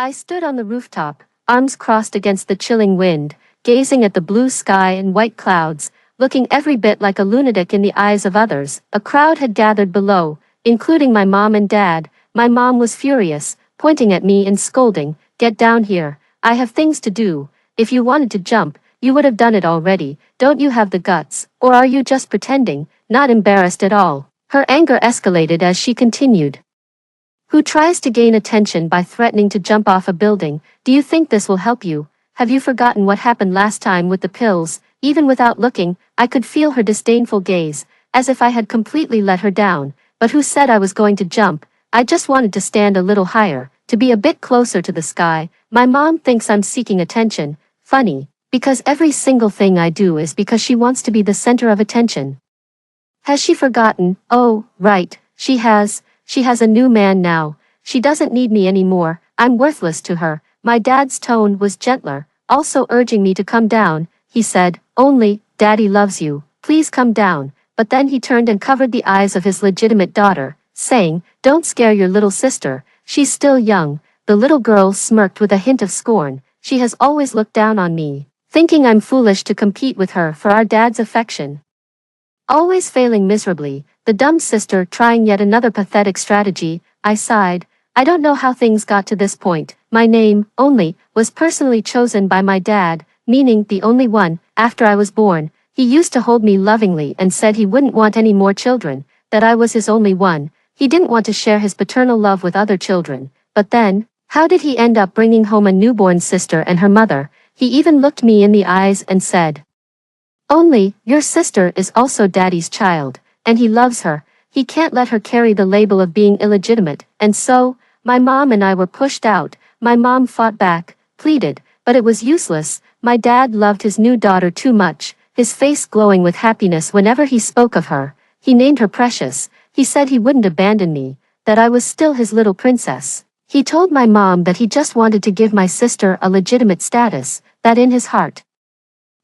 I stood on the rooftop, arms crossed against the chilling wind, gazing at the blue sky and white clouds, looking every bit like a lunatic in the eyes of others. A crowd had gathered below, including my mom and dad. My mom was furious, pointing at me and scolding, "Get down here, I have things to do. If you wanted to jump, you would have done it already. Don't you have the guts, or are you just pretending, not embarrassed at all?" Her anger escalated as she continued. "Who tries to gain attention by threatening to jump off a building? Do you think this will help you? Have you forgotten what happened last time with the pills?" Even without looking, I could feel her disdainful gaze, as if I had completely let her down. But who said I was going to jump? I just wanted to stand a little higher, to be a bit closer to the sky. My mom thinks I'm seeking attention. Funny, because every single thing I do is because she wants to be the center of attention. Has she forgotten? Oh, right, she has. She has a new man now. She doesn't need me anymore. I'm worthless to her. My dad's tone was gentler, also urging me to come down. He said, "Only, Daddy loves you. Please come down." But then he turned and covered the eyes of his legitimate daughter, saying, "Don't scare your little sister. She's still young." The little girl smirked with a hint of scorn. "She has always looked down on me, thinking I'm foolish to compete with her for our dad's affection. Always failing miserably, the dumb sister trying yet another pathetic strategy." I sighed. I don't know how things got to this point. My name, only, was personally chosen by my dad, meaning the only one. After I was born, he used to hold me lovingly and said he wouldn't want any more children, that I was his only one. He didn't want to share his paternal love with other children. But then, how did he end up bringing home a newborn sister and her mother? He even looked me in the eyes and said, "Only, your sister is also Daddy's child, and he loves her. He can't let her carry the label of being illegitimate." And so, my mom and I were pushed out. My mom fought back, pleaded, but it was useless. My dad loved his new daughter too much, his face glowing with happiness whenever he spoke of her. He named her Precious. He said he wouldn't abandon me, that I was still his little princess. He told my mom that he just wanted to give my sister a legitimate status, that in his heart,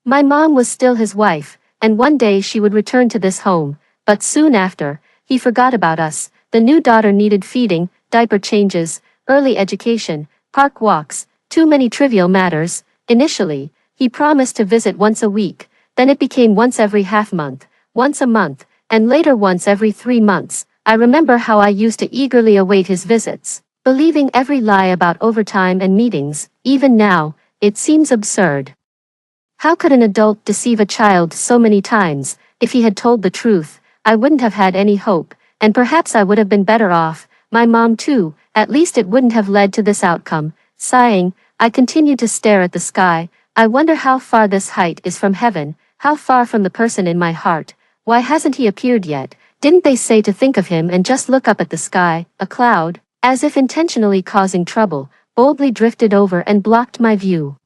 my mom was still his wife, and one day she would return to this home. But soon after, he forgot about us. The new daughter needed feeding, diaper changes, early education, park walks, too many trivial matters. Initially, he promised to visit once a week, then it became once every half month, once a month, and later once every 3 months. I remember how I used to eagerly await his visits, believing every lie about overtime and meetings. Even now, it seems absurd. How could an adult deceive a child so many times? If he had told the truth, I wouldn't have had any hope, and perhaps I would have been better off. My mom too, at least it wouldn't have led to this outcome. Sighing, I continued to stare at the sky. I wonder how far this height is from heaven, how far from the person in my heart. Why hasn't he appeared yet? Didn't they say to think of him and just look up at the sky? A cloud, as if intentionally causing trouble, boldly drifted over and blocked my view.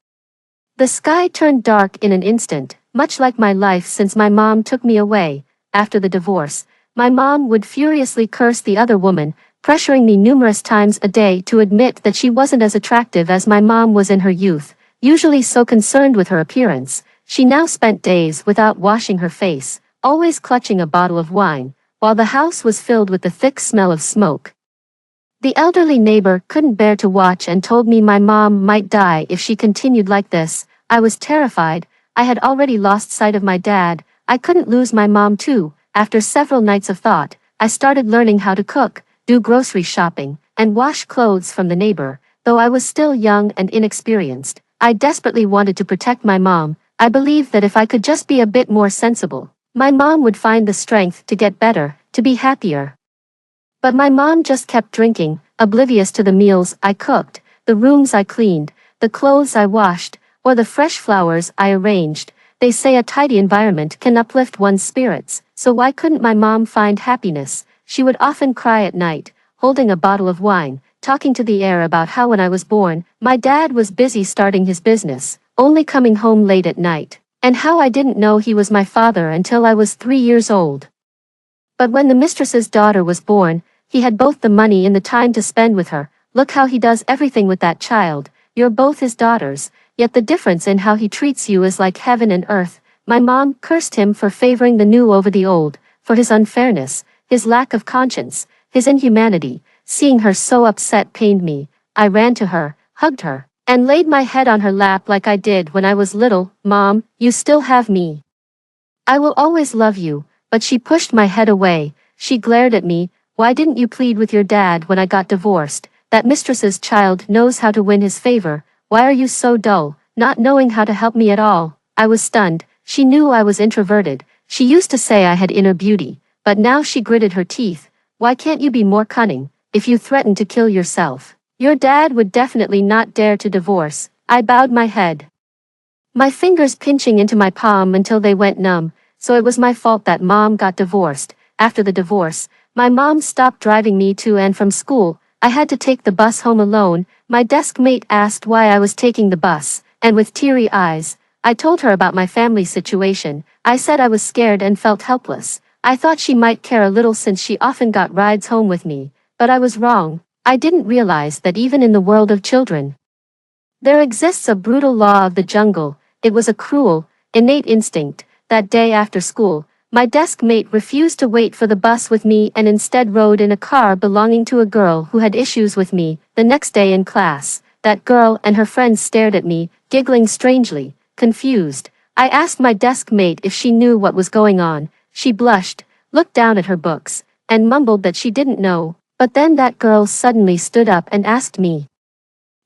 The sky turned dark in an instant, much like my life since my mom took me away. After the divorce, my mom would furiously curse the other woman, pressuring me numerous times a day to admit that she wasn't as attractive as my mom was in her youth. Usually so concerned with her appearance, she now spent days without washing her face, always clutching a bottle of wine, while the house was filled with the thick smell of smoke. The elderly neighbor couldn't bear to watch and told me my mom might die if she continued like this. I was terrified. I had already lost sight of my dad. I couldn't lose my mom too. After several nights of thought, I started learning how to cook, do grocery shopping, and wash clothes from the neighbor. Though I was still young and inexperienced, I desperately wanted to protect my mom. I believed that if I could just be a bit more sensible, my mom would find the strength to get better, to be happier. But my mom just kept drinking, oblivious to the meals I cooked, the rooms I cleaned, the clothes I washed, or the fresh flowers I arranged. They say a tidy environment can uplift one's spirits, so why couldn't my mom find happiness? She would often cry at night, holding a bottle of wine, talking to the air about how when I was born, my dad was busy starting his business, only coming home late at night, and how I didn't know he was my father until I was 3 years old. But when the mistress's daughter was born, he had both the money and the time to spend with her. Look how he does everything with that child. You're both his daughters, yet the difference in how he treats you is like heaven and earth. My mom cursed him for favoring the new over the old, for his unfairness, his lack of conscience, his inhumanity. Seeing her so upset pained me. I ran to her, hugged her, and laid my head on her lap like I did when I was little. Mom, you still have me. I will always love you, but she pushed my head away. She glared at me. Why didn't you plead with your dad when I got divorced? That mistress's child knows how to win his favor. Why are you so dull, not knowing how to help me at all? I was stunned. She knew I was introverted. She used to say I had inner beauty, but now she gritted her teeth. Why can't you be more cunning? If you threaten to kill yourself, your dad would definitely not dare to divorce. I bowed my head, my fingers pinching into my palm until they went numb. So it was my fault that Mom got divorced. After the divorce, my mom stopped driving me to and from school. I had to take the bus home alone. My desk mate asked why I was taking the bus, and with teary eyes, I told her about my family situation. I said I was scared and felt helpless. I thought she might care a little since she often got rides home with me, but I was wrong. I didn't realize that even in the world of children, there exists a brutal law of the jungle. It was a cruel, innate instinct. That day after school, my desk mate refused to wait for the bus with me and instead rode in a car belonging to a girl who had issues with me. The next day in class, that girl and her friends stared at me, giggling strangely, confused. I asked my desk mate if she knew what was going on. She blushed, looked down at her books, and mumbled that she didn't know. But then that girl suddenly stood up and asked me,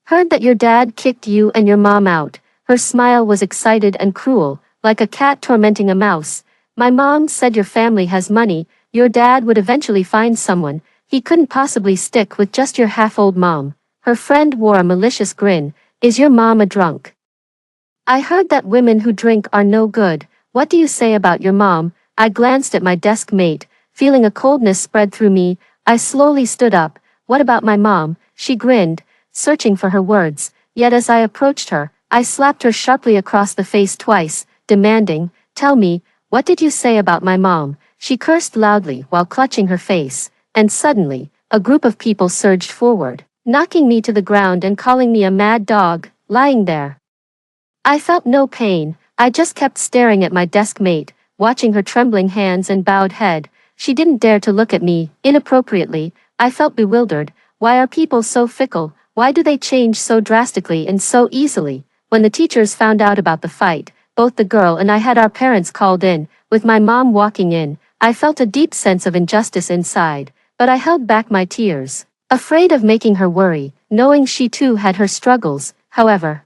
"Heard that your dad kicked you and your mom out." Her smile was excited and cruel, like a cat tormenting a mouse. "My mom said your family has money, your dad would eventually find someone, he couldn't possibly stick with just your half-old mom." Her friend wore a malicious grin. "Is your mom a drunk? I heard that women who drink are no good. What do you say about your mom?" I glanced at my desk mate, feeling a coldness spread through me. I slowly stood up. "What about my mom?" She grinned, searching for her words, yet as I approached her, I slapped her sharply across the face twice, demanding, "Tell me, what did you say about my mom?" She cursed loudly while clutching her face, and suddenly, a group of people surged forward, knocking me to the ground and calling me a mad dog. Lying there, I felt no pain. I just kept staring at my desk mate, watching her trembling hands and bowed head. She didn't dare to look at me, inappropriately. I felt bewildered. Why are people so fickle? Why do they change so drastically and so easily? When the teachers found out about the fight, both the girl and I had our parents called in. With my mom walking in, I felt a deep sense of injustice inside, but I held back my tears, afraid of making her worry, knowing she too had her struggles. However,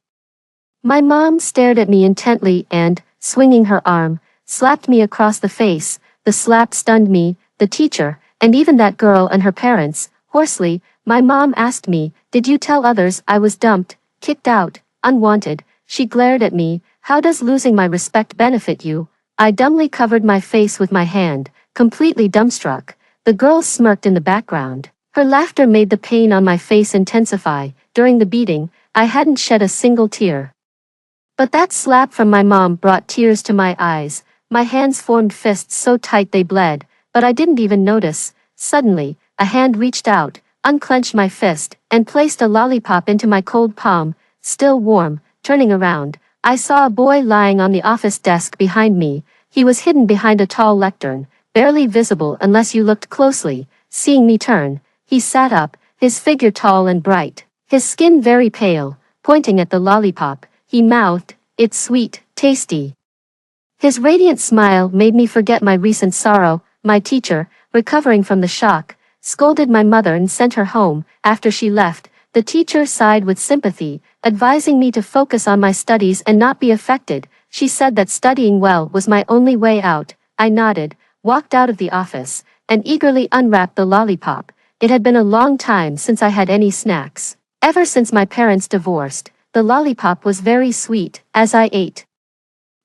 my mom stared at me intently and, swinging her arm, slapped me across the face. The slap stunned me, the teacher, and even that girl and her parents. Hoarsely, my mom asked me, "Did you tell others I was dumped, kicked out, unwanted?" She glared at me. "How does losing my respect benefit you?" I dumbly covered my face with my hand, completely dumbstruck. The girl smirked in the background. Her laughter made the pain on my face intensify. During the beating, I hadn't shed a single tear, but that slap from my mom brought tears to my eyes. My hands formed fists so tight they bled, but I didn't even notice. Suddenly, a hand reached out, unclenched my fist, and placed a lollipop into my cold palm. Still warm. Turning around, I saw a boy lying on the office desk behind me. He was hidden behind a tall lectern, barely visible unless you looked closely. Seeing me turn, he sat up, his figure tall and bright, his skin very pale. Pointing at the lollipop, he mouthed, "It's sweet, tasty." His radiant smile made me forget my recent sorrow. My teacher, recovering from the shock, scolded my mother and sent her home. After she left, the teacher sighed with sympathy, advising me to focus on my studies and not be affected. She said that studying well was my only way out. I nodded, walked out of the office, and eagerly unwrapped the lollipop. It had been a long time since I had any snacks. Ever since my parents divorced, the lollipop was very sweet. As I ate,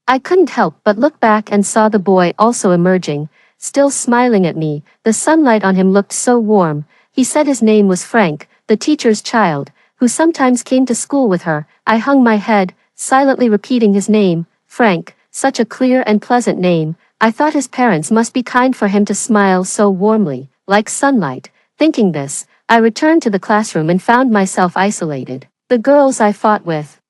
I couldn't help but look back and saw the boy also emerging, still smiling at me. The sunlight on him looked so warm. He said his name was Frank, the teacher's child, who sometimes came to school with her. I hung my head, silently repeating his name. Frank, such a clear and pleasant name. I thought his parents must be kind for him to smile so warmly, like sunlight. Thinking this, I returned to the classroom and found myself isolated. The girls I fought with,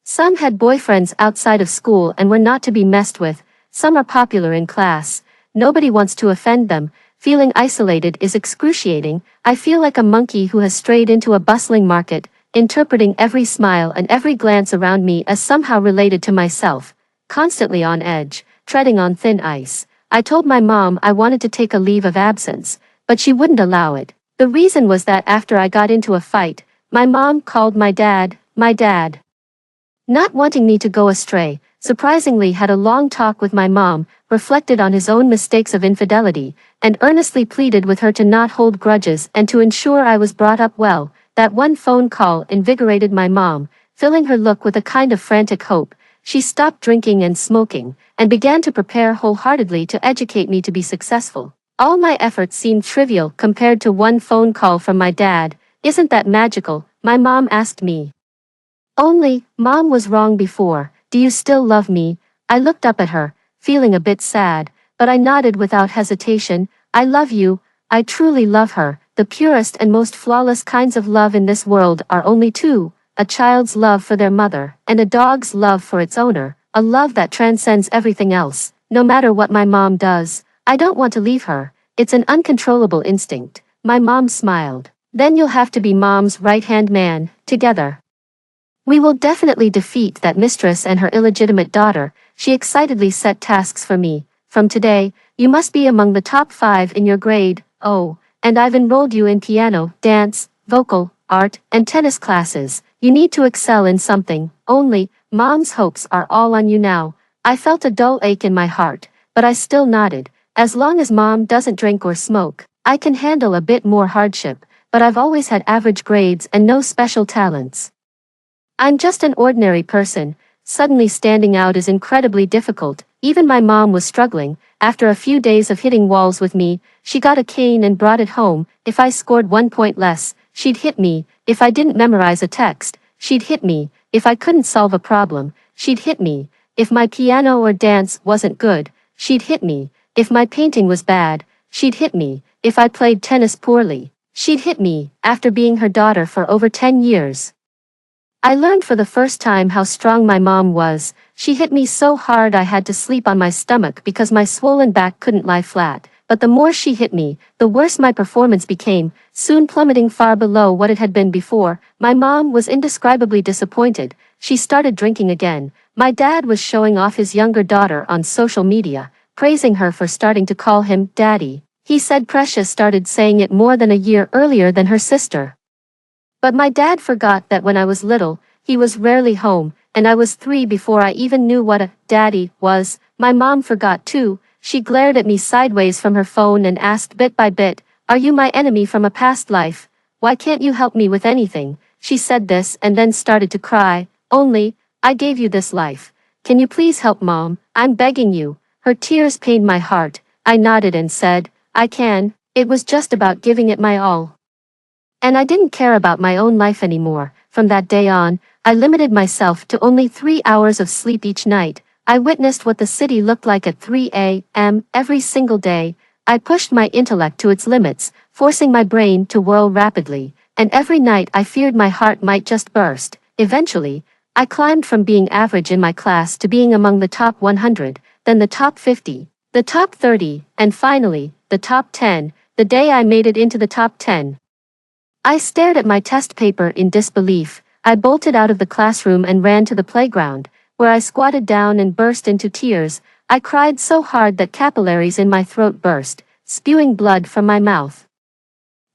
some had boyfriends outside of school and were not to be messed with. Some are popular in class. Nobody wants to offend them. Feeling isolated is excruciating. I feel like a monkey who has strayed into a bustling market, interpreting every smile and every glance around me as somehow related to myself, constantly on edge, treading on thin ice. I told my mom I wanted to take a leave of absence, but she wouldn't allow it. The reason was that after I got into a fight, my mom called my dad. Not wanting me to go astray, surprisingly had a long talk with my mom, reflected on his own mistakes of infidelity, and earnestly pleaded with her to not hold grudges and to ensure I was brought up well. That one phone call invigorated my mom, filling her look with a kind of frantic hope. She stopped drinking and smoking, and began to prepare wholeheartedly to educate me to be successful. All my efforts seemed trivial compared to one phone call from my dad. Isn't that magical? My mom asked me. Only, Mom was wrong before. Do you still love me? I looked up at her, feeling a bit sad, but I nodded without hesitation. I love you. I truly love her. The purest and most flawless kinds of love in this world are only two: a child's love for their mother, and a dog's love for its owner, a love that transcends everything else. No matter what my mom does, I don't want to leave her. It's an uncontrollable instinct. My mom smiled. Then you'll have to be Mom's right-hand man, together. We will definitely defeat that mistress and her illegitimate daughter. She excitedly set tasks for me. From today, you must be among the top 5 in your grade. Oh, and I've enrolled you in piano, dance, vocal, art, and tennis classes. You need to excel in something. Only, Mom's hopes are all on you now. I felt a dull ache in my heart, but I still nodded. As long as Mom doesn't drink or smoke, I can handle a bit more hardship, but I've always had average grades and no special talents. I'm just an ordinary person. Suddenly standing out is incredibly difficult. Even my mom was struggling. After a few days of hitting walls with me, she got a cane and brought it home. If I scored 1 point less, she'd hit me. If I didn't memorize a text, she'd hit me. If I couldn't solve a problem, she'd hit me. If my piano or dance wasn't good, she'd hit me. If my painting was bad, she'd hit me. If I played tennis poorly, she'd hit me. After being her daughter for over 10 years, I learned for the first time how strong my mom was. She hit me so hard I had to sleep on my stomach because my swollen back couldn't lie flat. But the more she hit me, the worse my performance became, soon plummeting far below what it had been before. My mom was indescribably disappointed. She started drinking again. My dad was showing off his younger daughter on social media, praising her for starting to call him daddy. He said Precious started saying it more than a year earlier than her sister. But my dad forgot that when I was little, he was rarely home, and I was 3 before I even knew what a daddy was. My mom forgot too. She glared at me sideways from her phone and asked bit by bit, "Are you my enemy from a past life? Why can't you help me with anything?" She said this and then started to cry. "Only, I gave you this life. Can you please help Mom? I'm begging you." Her tears pained my heart. I nodded and said, "I can." It was just about giving it my all. And I didn't care about my own life anymore. From that day on, I limited myself to only 3 hours of sleep each night. I witnessed what the city looked like at 3 a.m. every single day. I pushed my intellect to its limits, forcing my brain to whirl rapidly, and every night I feared my heart might just burst. Eventually, I climbed from being average in my class to being among the top 100, then the top 50, the top 30, and finally, the top 10, the day I made it into the top 10. I stared at my test paper in disbelief. I bolted out of the classroom and ran to the playground, where I squatted down and burst into tears. I cried so hard that capillaries in my throat burst, spewing blood from my mouth.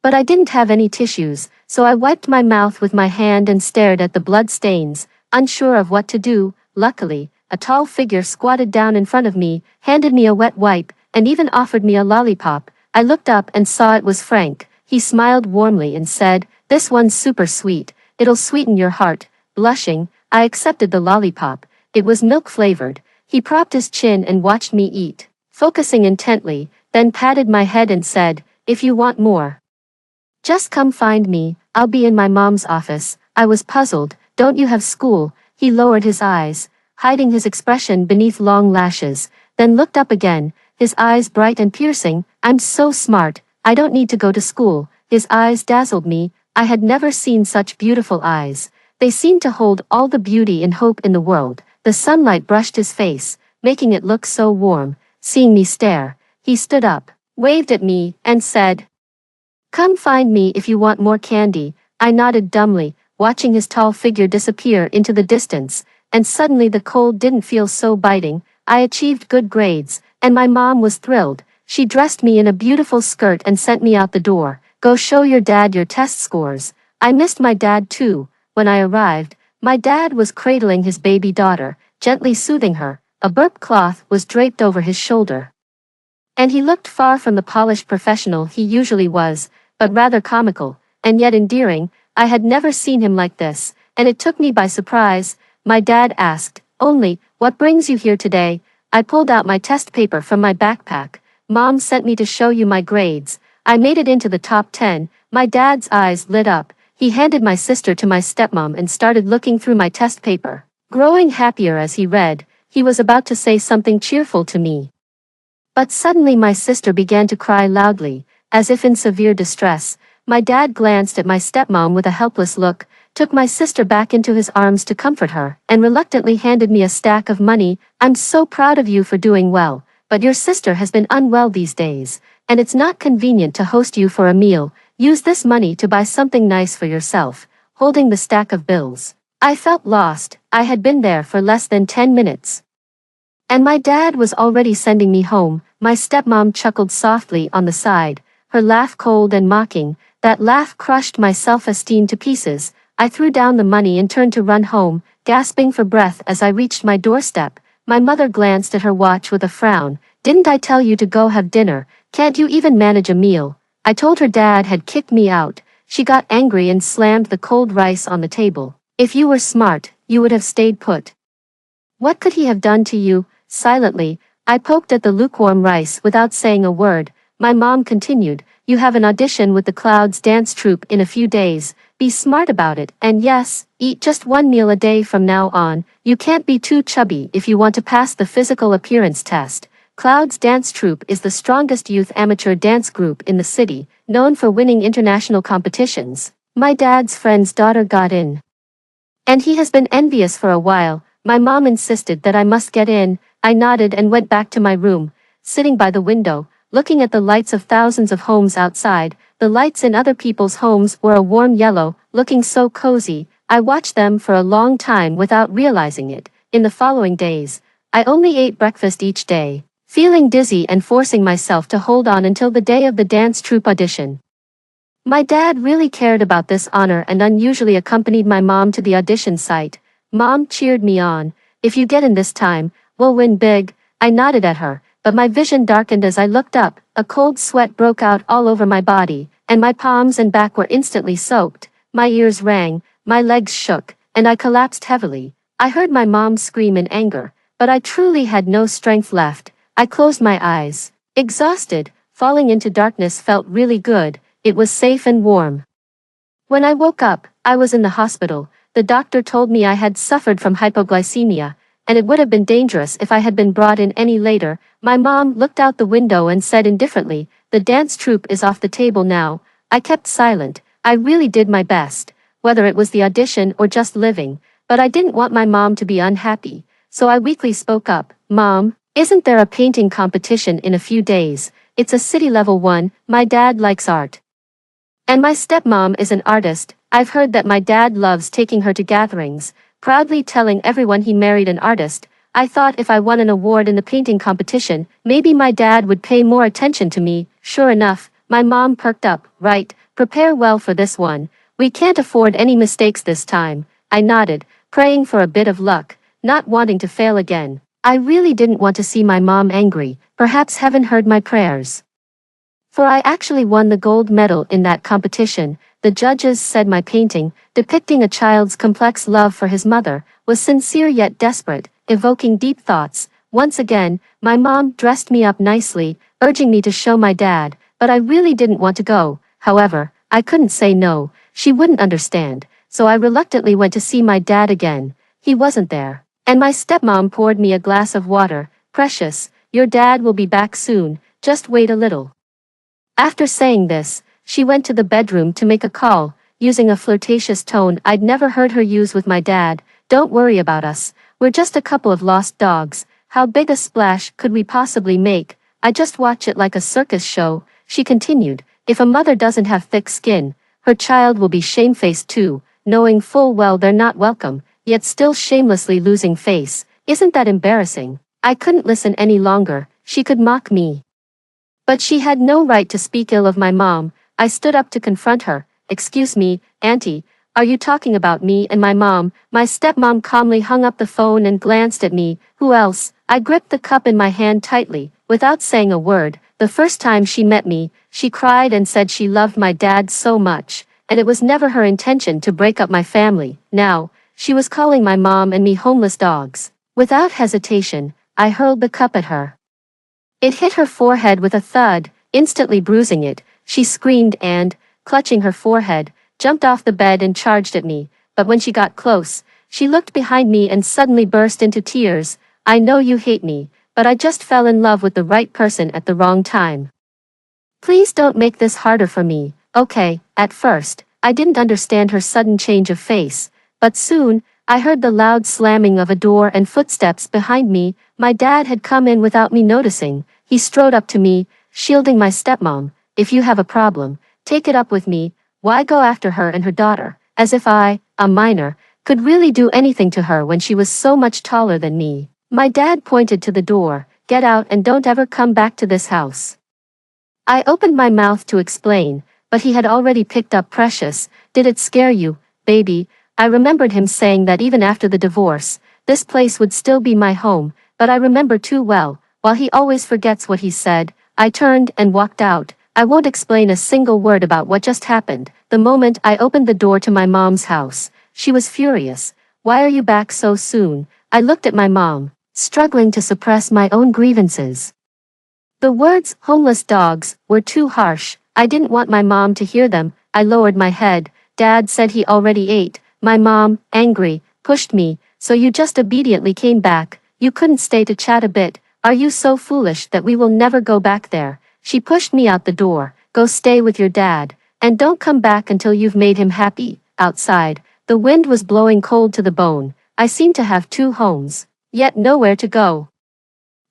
But I didn't have any tissues, so I wiped my mouth with my hand and stared at the blood stains, unsure of what to do. Luckily, a tall figure squatted down in front of me, handed me a wet wipe, and even offered me a lollipop. I looked up and saw it was Frank. He smiled warmly and said, "This one's super sweet. It'll sweeten your heart." Blushing, I accepted the lollipop. It was milk-flavored. He propped his chin and watched me eat, focusing intently, then patted my head and said, "If you want more, just come find me. I'll be in my mom's office." I was puzzled. "Don't you have school?" He lowered his eyes, hiding his expression beneath long lashes, then looked up again, his eyes bright and piercing. "I'm so smart. I don't need to go to school." His eyes dazzled me. I had never seen such beautiful eyes. They seemed to hold all the beauty and hope in the world. The sunlight brushed his face, making it look so warm. Seeing me stare, he stood up, waved at me, and said, "Come find me if you want more candy." I nodded dumbly. watching his tall figure disappear into the distance, and suddenly the cold didn't feel so biting. I achieved good grades, and my mom was thrilled. She dressed me in a beautiful skirt and sent me out the door. Go show your dad your test scores. I missed my dad too. When I arrived, my dad was cradling his baby daughter, gently soothing her. A burp cloth was draped over his shoulder. And he looked far from the polished professional he usually was, but rather comical, and yet endearing. I had never seen him like this, and it took me by surprise. My dad asked, "Only, what brings you here today?" I pulled out my test paper from my backpack. "Mom sent me to show you my grades. I made it into the top 10. My dad's eyes lit up. He handed my sister to my stepmom and started looking through my test paper. Growing happier as he read, he was about to say something cheerful to me. But suddenly my sister began to cry loudly, as if in severe distress. My dad glanced at my stepmom with a helpless look, took my sister back into his arms to comfort her, and reluctantly handed me a stack of money. "I'm so proud of you for doing well, but your sister has been unwell these days, and it's not convenient to host you for a meal. Use this money to buy something nice for yourself," holding the stack of bills. I felt lost. I had been there for less than 10 minutes. And my dad was already sending me home. My stepmom chuckled softly on the side, her laugh cold and mocking. That laugh crushed my self-esteem to pieces. I threw down the money and turned to run home, gasping for breath as I reached my doorstep. My mother glanced at her watch with a frown. "Didn't I tell you to go have dinner? Can't you even manage a meal?" I told her dad had kicked me out. She got angry and slammed the cold rice on the table. "If you were smart, you would have stayed put. What could he have done to you?" Silently, I poked at the lukewarm rice without saying a word. My mom continued, "You have an audition with the Clouds dance troupe in a few days. Be smart about it, and yes, eat just one meal a day from now on. You can't be too chubby if you want to pass the physical appearance test." Clouds dance troupe is the strongest youth amateur dance group in the city, known for winning international competitions. My dad's friend's daughter got in, and he has been envious for a while. My mom insisted that I must get in. I nodded and went back to my room, sitting by the window, looking at the lights of thousands of homes outside. The lights in other people's homes were a warm yellow, looking so cozy. I watched them for a long time without realizing it. In the following days, I only ate breakfast each day, feeling dizzy and forcing myself to hold on until the day of the dance troupe audition. My dad really cared about this honor and unusually accompanied my mom to the audition site. Mom cheered me on. "If you get in this time, we'll win big." I nodded at her, but my vision darkened as I looked up. A cold sweat broke out all over my body, and my palms and back were instantly soaked. My ears rang, my legs shook, and I collapsed heavily. I heard my mom scream in anger, but I truly had no strength left. I closed my eyes. Exhausted, falling into darkness felt really good. It was safe and warm. When I woke up, I was in the hospital. The doctor told me I had suffered from hypoglycemia, and it would have been dangerous if I had been brought in any later. My mom looked out the window and said indifferently, "The dance troupe is off the table now." I kept silent. I really did my best, whether it was the audition or just living, but I didn't want my mom to be unhappy, so I weakly spoke up. "Mom, isn't there a painting competition in a few days? It's a city-level one. My dad likes art. And my stepmom is an artist. I've heard that my dad loves taking her to gatherings, proudly telling everyone he married an artist." I thought if I won an award in the painting competition, maybe my dad would pay more attention to me. Sure enough, my mom perked up. "Right, prepare well for this one. We can't afford any mistakes this time." I nodded, praying for a bit of luck, not wanting to fail again. I really didn't want to see my mom angry. Perhaps heaven heard my prayers, for I actually won the gold medal in that competition. The judges said my painting, depicting a child's complex love for his mother, was sincere yet desperate, evoking deep thoughts. Once again, my mom dressed me up nicely, urging me to show my dad, but I really didn't want to go. However, I couldn't say no. She wouldn't understand, so I reluctantly went to see my dad again. He wasn't there, and my stepmom poured me a glass of water. "Precious, your dad will be back soon, just wait a little." After saying this, she went to the bedroom to make a call, using a flirtatious tone I'd never heard her use with my dad. "Don't worry about us. We're just a couple of lost dogs. How big a splash could we possibly make? I just watch it like a circus show." She continued, "If a mother doesn't have thick skin, her child will be shamefaced too." knowing full well they're not welcome, yet still shamelessly losing face. Isn't that embarrassing? I couldn't listen any longer. She could mock me, but she had no right to speak ill of my mom. I stood up to confront her. Excuse me, Auntie, are you talking about me and my mom? My stepmom calmly hung up the phone and glanced at me. Who else? I gripped the cup in my hand tightly, without saying a word. The first time she met me, she cried and said she loved my dad so much, and it was never her intention to break up my family. Now, she was calling my mom and me homeless dogs. Without hesitation, I hurled the cup at her. It hit her forehead with a thud, instantly bruising it. She screamed and, clutching her forehead, jumped off the bed and charged at me. But when she got close, she looked behind me and suddenly burst into tears. I know you hate me, but I just fell in love with the right person at the wrong time. Please don't make this harder for me, okay? At first, I didn't understand her sudden change of face, but soon, I heard the loud slamming of a door and footsteps behind me. My dad had come in without me noticing. He strode up to me, shielding my stepmom. If you have a problem, take it up with me. Why go after her and her daughter? As if I, a minor, could really do anything to her when she was so much taller than me. My dad pointed to the door. Get out and don't ever come back to this house. I opened my mouth to explain, but he had already picked up Precious. Did it scare you, baby? I remembered him saying that even after the divorce, this place would still be my home, but I remember too well. While he always forgets what he said, I turned and walked out. I won't explain a single word about what just happened. The moment I opened the door to my mom's house, she was furious. Why are you back so soon? I looked at my mom, struggling to suppress my own grievances. The words, homeless dogs, were too harsh. I didn't want my mom to hear them. I lowered my head. Dad said he already ate. My mom, angry, pushed me. So you just obediently came back. You couldn't stay to chat a bit. Are you so foolish that we will never go back there? She pushed me out the door. Go stay with your dad. And don't come back until you've made him happy. Outside, the wind was blowing cold to the bone. I seemed to have two homes, yet nowhere to go.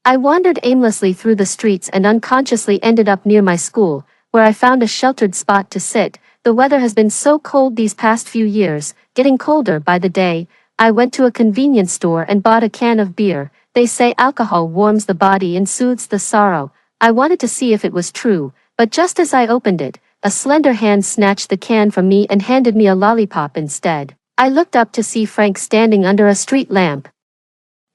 I wandered aimlessly through the streets and unconsciously ended up near my school, where I found a sheltered spot to sit. The weather has been so cold these past few years, getting colder by the day. I went to a convenience store and bought a can of beer. They say alcohol warms the body and soothes the sorrow. I wanted to see if it was true, but just as I opened it, a slender hand snatched the can from me and handed me a lollipop instead. I looked up to see Frank standing under a street lamp,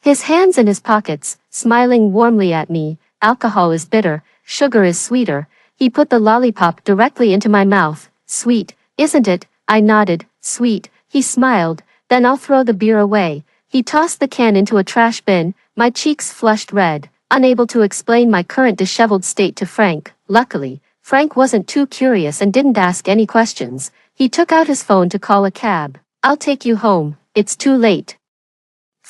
his hands in his pockets, smiling warmly at me. Alcohol is bitter, sugar is sweeter. He put the lollipop directly into my mouth. Sweet, isn't it? I nodded. Sweet. He smiled. Then I'll throw the beer away. He tossed the can into a trash bin. My cheeks flushed red, unable to explain my current disheveled state to Frank. Luckily, Frank wasn't too curious and didn't ask any questions. He took out his phone to call a cab. I'll take you home. It's too late.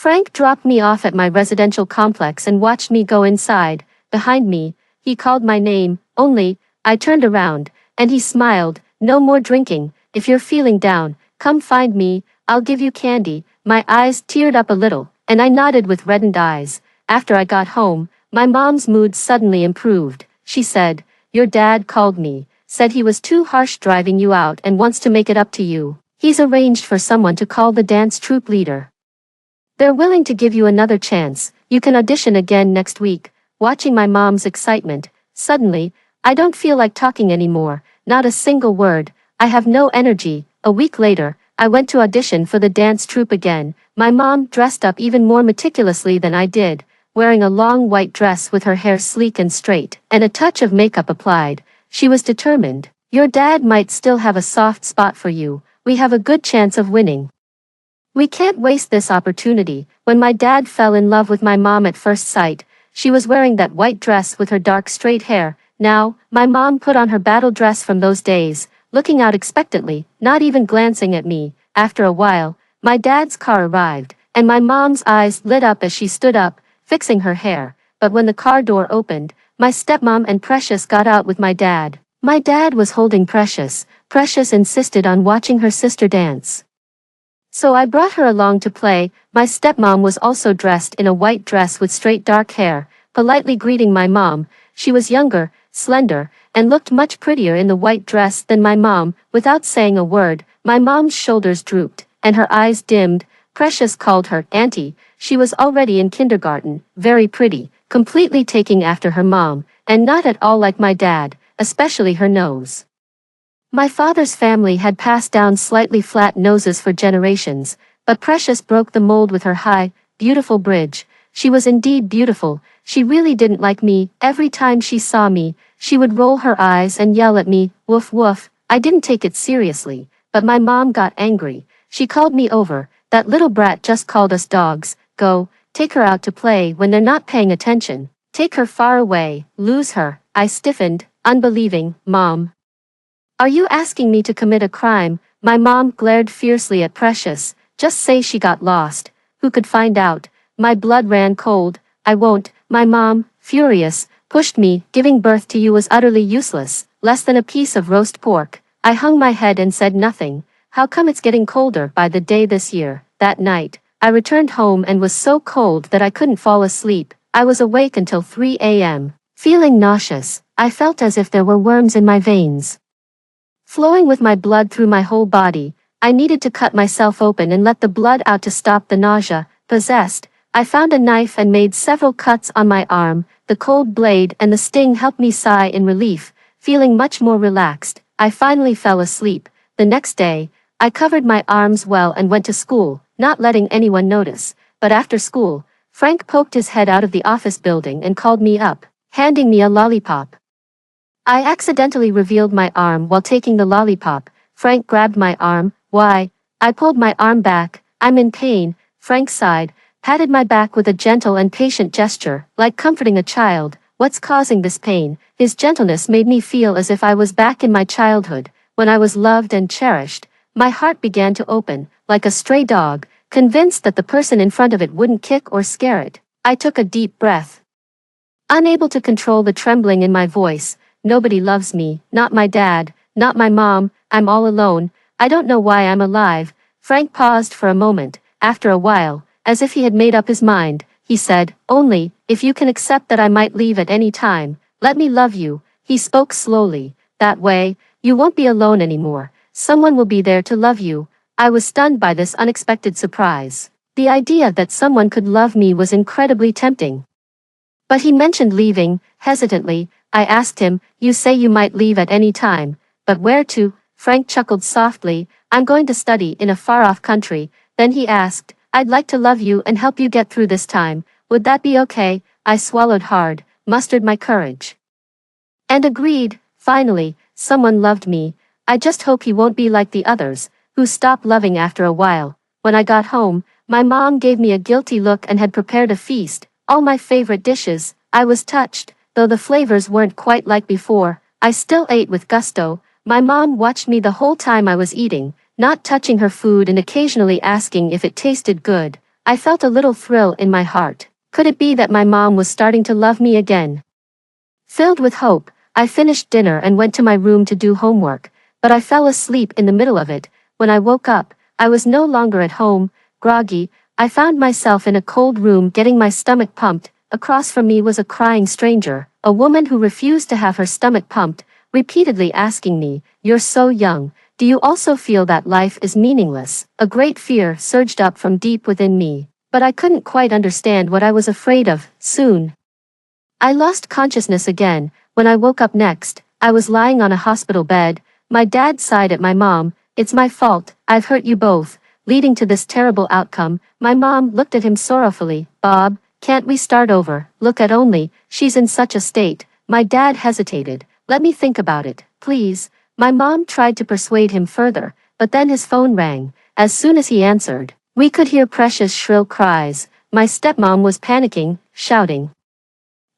Frank dropped me off at my residential complex and watched me go inside. Behind me, he called my name. I turned around, and he smiled. No more drinking. If you're feeling down, come find me. I'll give you candy. My eyes teared up a little, and I nodded with reddened eyes. After I got home, my mom's mood suddenly improved. She said, your dad called me, said he was too harsh driving you out and wants to make it up to you. He's arranged for someone to call the dance troupe leader. They're willing to give you another chance. You can audition again next week. Watching my mom's excitement, suddenly, I don't feel like talking anymore. Not a single word. I have no energy. A week later, I went to audition for the dance troupe again. My mom dressed up even more meticulously than I did, wearing a long white dress with her hair sleek and straight, and a touch of makeup applied. She was determined. Your dad might still have a soft spot for you. We have a good chance of winning. We can't waste this opportunity. When my dad fell in love with my mom at first sight, she was wearing that white dress with her dark straight hair. Now, my mom put on her battle dress from those days, looking out expectantly, not even glancing at me. After a while, my dad's car arrived, and my mom's eyes lit up as she stood up, fixing her hair. But when the car door opened, my stepmom and Precious got out with my dad. My dad was holding Precious. Precious insisted on watching her sister dance, so I brought her along to play. My stepmom was also dressed in a white dress with straight dark hair, politely greeting my mom. She was younger, slender, and looked much prettier in the white dress than my mom. Without saying a word, My mom's shoulders drooped, and her eyes dimmed. Precious called her Auntie. She was already in kindergarten, very pretty, completely taking after her mom, and not at all like my dad, especially her nose. My father's family had passed down slightly flat noses for generations, but Precious broke the mold with her high, beautiful bridge. She was indeed beautiful. She really didn't like me. Every time she saw me, she would roll her eyes and yell at me, woof woof. I didn't take it seriously, but my mom got angry. She called me over. That little brat just called us dogs. Go, take her out to play when they're not paying attention. Take her far away, lose her. I stiffened, unbelieving. Mom, are you asking me to commit a crime? My mom glared fiercely at Precious. Just say she got lost. Who could find out? My blood ran cold. I won't. My mom, furious, pushed me. Giving birth to you was utterly useless, less than a piece of roast pork. I hung my head and said nothing. How come it's getting colder by the day this year? That night, I returned home and was so cold that I couldn't fall asleep. I was awake until 3 a.m. Feeling nauseous, I felt as if there were worms in my veins, flowing with my blood through my whole body. I needed to cut myself open and let the blood out to stop the nausea. Possessed, I found a knife and made several cuts on my arm. The cold blade and the sting helped me sigh in relief. Feeling much more relaxed, I finally fell asleep. The next day, I covered my arms well and went to school, not letting anyone notice. But after school, Frank poked his head out of the office building and called me up, handing me a lollipop. I accidentally revealed my arm while taking the lollipop. Frank grabbed my arm. Why? I pulled my arm back. I'm in pain. Frank sighed, patted my back with a gentle and patient gesture, like comforting a child. What's causing this pain? His gentleness made me feel as if I was back in my childhood, when I was loved and cherished. My heart began to open, like a stray dog, convinced that the person in front of it wouldn't kick or scare it. I took a deep breath, unable to control the trembling in my voice. Nobody loves me, not my dad, not my mom. I'm all alone. I don't know why I'm alive. Frank paused for a moment. After a while, as if he had made up his mind, he said, only, if you can accept that I might leave at any time, let me love you. He spoke slowly. That way, you won't be alone anymore. Someone will be there to love you. I was stunned by this unexpected surprise. The idea that someone could love me was incredibly tempting. But he mentioned leaving. Hesitantly, I asked him, you say you might leave at any time, but where to? Frank chuckled softly. I'm going to study in a far-off country. Then he asked, I'd like to love you and help you get through this time. Would that be okay? I swallowed hard, mustered my courage, and agreed. Finally, someone loved me. I just hope he won't be like the others, who stopped loving after a while. When I got home, my mom gave me a guilty look and had prepared a feast, all my favorite dishes. I was touched. Though the flavors weren't quite like before, I still ate with gusto. My mom watched me the whole time I was eating, not touching her food and occasionally asking if it tasted good. I felt a little thrill in my heart. Could it be that my mom was starting to love me again? Filled with hope, I finished dinner and went to my room to do homework, but I fell asleep in the middle of it. When I woke up, I was no longer at home. Groggy, I found myself in a cold room getting my stomach pumped. Across from me was a crying stranger, a woman who refused to have her stomach pumped, repeatedly asking me, you're so young, do you also feel that life is meaningless? A great fear surged up from deep within me, but I couldn't quite understand what I was afraid of. Soon, I lost consciousness again. When I woke up next, I was lying on a hospital bed. My dad sighed at my mom. It's my fault, I've hurt you both, leading to this terrible outcome. My mom looked at him sorrowfully. Bob, can't we start over? Look at only, she's in such a state. My dad hesitated. Let me think about it, please. My mom tried to persuade him further, but then his phone rang. As soon as he answered, we could hear Precious' shrill cries. My stepmom was panicking, shouting,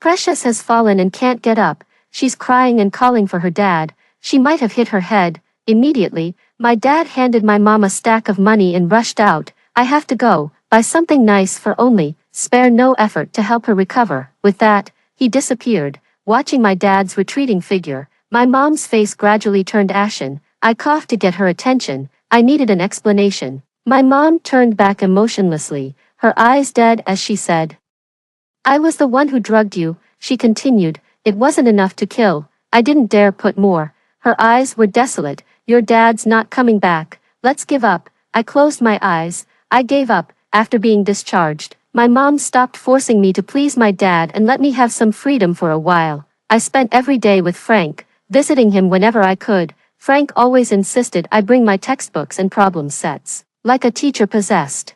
Precious has fallen and can't get up. She's crying and calling for her dad. She might have hit her head. Immediately, my dad handed my mom a stack of money and rushed out. I have to go, buy something nice for only, spare no effort to help her recover. With that, he disappeared. Watching my dad's retreating figure, my mom's face gradually turned ashen. I coughed to get her attention. I needed an explanation. My mom turned back emotionlessly, her eyes dead as she said, I was the one who drugged you. She continued, it wasn't enough to kill. I didn't dare put more. Her eyes were desolate. Your dad's not coming back. Let's give up. I closed my eyes. I gave up. After being discharged, my mom stopped forcing me to please my dad and let me have some freedom for a while. I spent every day with Frank, visiting him whenever I could. Frank always insisted I bring my textbooks and problem sets, like a teacher possessed.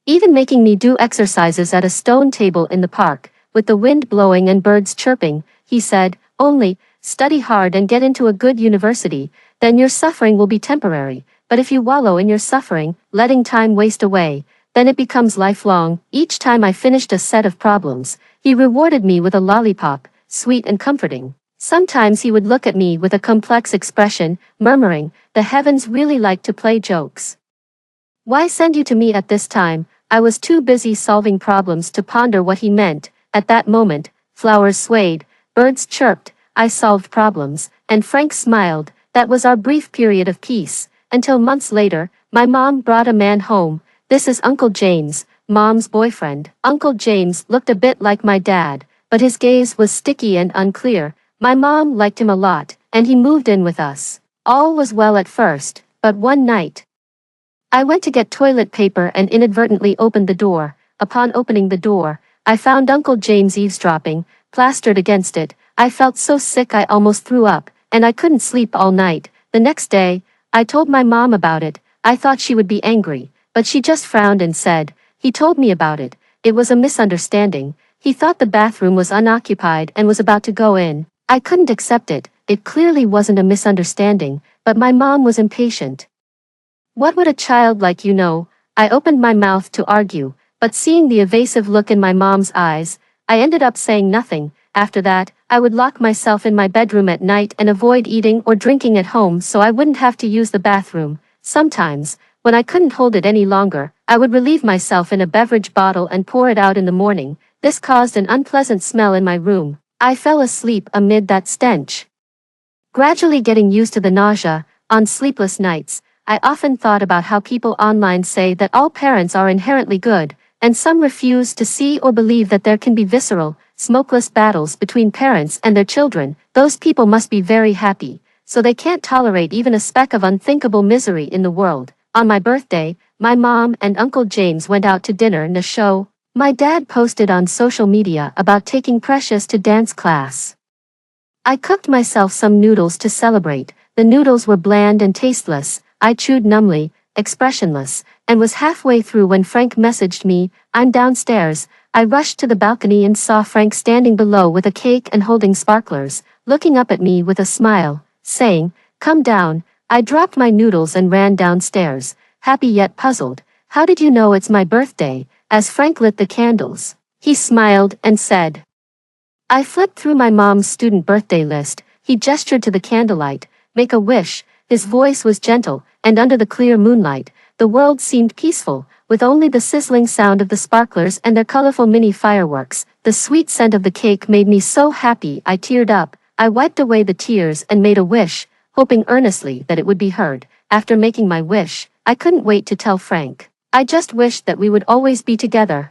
Even making me do exercises at a stone table in the park, with the wind blowing and birds chirping. He said, only, study hard and get into a good university, then your suffering will be temporary, but if you wallow in your suffering, letting time waste away, then it becomes lifelong. Each time I finished a set of problems, he rewarded me with a lollipop, sweet and comforting. Sometimes he would look at me with a complex expression, murmuring, the heavens really like to play jokes. Why send you to me at this time? I was too busy solving problems to ponder what he meant. At that moment, flowers swayed, birds chirped, I solved problems, and Frank smiled. That was our brief period of peace, until months later, my mom brought a man home. This is Uncle James, Mom's boyfriend. Uncle James looked a bit like my dad, but his gaze was sticky and unclear. My mom liked him a lot, and he moved in with us. All was well at first, but one night, I went to get toilet paper and inadvertently opened the door. Upon opening the door, I found Uncle James eavesdropping, plastered against it. I felt so sick I almost threw up, and I couldn't sleep all night. The next day, I told my mom about it. I thought she would be angry, but she just frowned and said, he told me about it. It was a misunderstanding. He thought the bathroom was unoccupied and was about to go in. I couldn't accept it. It clearly wasn't a misunderstanding, but my mom was impatient. What would a child like you know? I opened my mouth to argue, but seeing the evasive look in my mom's eyes, I ended up saying nothing. After that, I would lock myself in my bedroom at night and avoid eating or drinking at home so I wouldn't have to use the bathroom. Sometimes, when I couldn't hold it any longer, I would relieve myself in a beverage bottle and pour it out in the morning. This caused an unpleasant smell in my room. I fell asleep amid that stench. Gradually getting used to the nausea, on sleepless nights, I often thought about how people online say that all parents are inherently good, and some refuse to see or believe that there can be visceral, smokeless battles between parents and their children. Those people must be very happy, so they can't tolerate even a speck of unthinkable misery in the world. On my birthday, my mom and Uncle James went out to dinner and a show. My dad posted on social media about taking Precious to dance class. I cooked myself some noodles to celebrate. The noodles were bland and tasteless. I chewed numbly, expressionless, and was halfway through when Frank messaged me, I'm downstairs. I rushed to the balcony and saw Frank standing below with a cake and holding sparklers, looking up at me with a smile, saying, come down. I dropped my noodles and ran downstairs, happy yet puzzled. How did you know it's my birthday? As Frank lit the candles, he smiled and said, I flipped through my mom's student birthday list. He gestured to the candlelight, make a wish. His voice was gentle, and under the clear moonlight, the world seemed peaceful, with only the sizzling sound of the sparklers and their colorful mini fireworks. The sweet scent of the cake made me so happy I teared up. I wiped away the tears and made a wish, hoping earnestly that it would be heard. After making my wish, I couldn't wait to tell Frank. I just wished that we would always be together.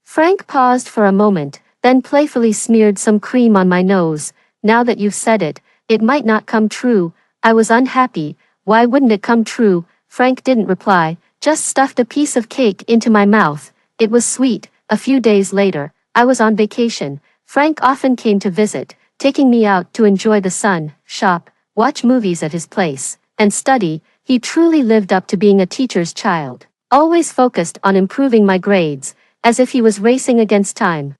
Frank paused for a moment, then playfully smeared some cream on my nose. Now that you've said it, it might not come true. I was unhappy. Why wouldn't it come true? Frank didn't reply, just stuffed a piece of cake into my mouth. It was sweet. A few days later, I was on vacation. Frank often came to visit, taking me out to enjoy the sun, shop, watch movies at his place, and study. He truly lived up to being a teacher's child, always focused on improving my grades, as if he was racing against time.